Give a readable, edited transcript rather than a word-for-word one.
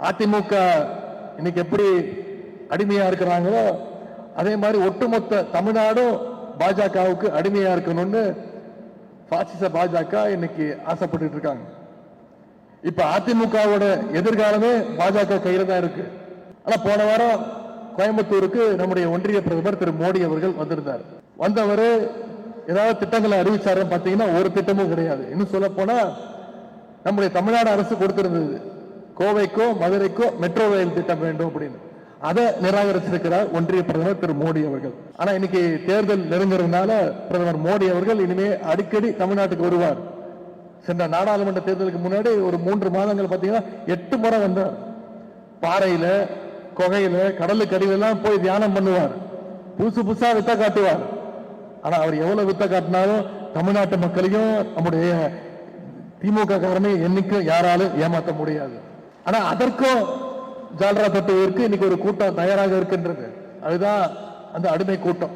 அதிமுக இன்னைக்கு எப்படி அடிமையா இருக்கிறாங்களோ அதே மாதிரி ஒட்டுமொத்த தமிழ்நாடும் பாஜகவுக்கு அடிமையா இருக்கணும்னு பாசிச பாஜக இன்னைக்கு ஆசைப்பட்டு இருக்காங்க. இப்ப அதிமுகவோட எதிர்காலமே பாஜக கையில தான் இருக்கு. ஆனா போன வாரம் கோயம்புத்தூருக்கு நம்முடைய ஒன்றிய பிரதமர் திரு மோடி அவர்கள் வந்திருந்தார். வந்தவர் ஏதாவது திட்டங்களை அறிவிச்சாரு பாத்தீங்கன்னா ஒரு திட்டமும் கிடையாது. இன்னும் சொல்ல போனா நம்முடைய தமிழ்நாடு அரசு கொடுத்திருந்தது கோவைக்கோ மதுரைக்கோ மெட்ரோ ரயில் திட்டம் வேண்டும் அப்படின்னு, அதை நிராகரிச்சிருக்கிறார் ஒன்றிய பிரதமர் திரு மோடி அவர்கள். ஆனா இன்னைக்கு தேர்தல் நெருங்குறதுனால பிரதமர் மோடி அவர்கள் இனிமே அடிக்கடி தமிழ்நாட்டுக்கு வருவார். சென்ற நாடாளுமன்ற தேர்தலுக்கு முன்னாடி ஒரு 3 மாதங்கள் பாத்தீங்கன்னா 8 முறை வந்தார். பாறையில கொகையில கடலுக்கு அடியிலாம் போய் தியானம் பண்ணுவார். புதுசு புதுசா வித்த காட்டுவார். ஆனா அவர் எவ்வளவு வித்த காட்டினாலும் தமிழ்நாட்டு மக்களையும் நம்முடைய திமுக காரனை என்னைக்கும் யாராலும் ஏமாற்ற முடியாது. ஆனா அதற்கும் ஜால்ரா தட்டுவதற்கு இன்னைக்கு ஒரு கூட்டம் தயாராக இருக்கின்றது. அதுதான் அந்த அடிமை கூட்டம்.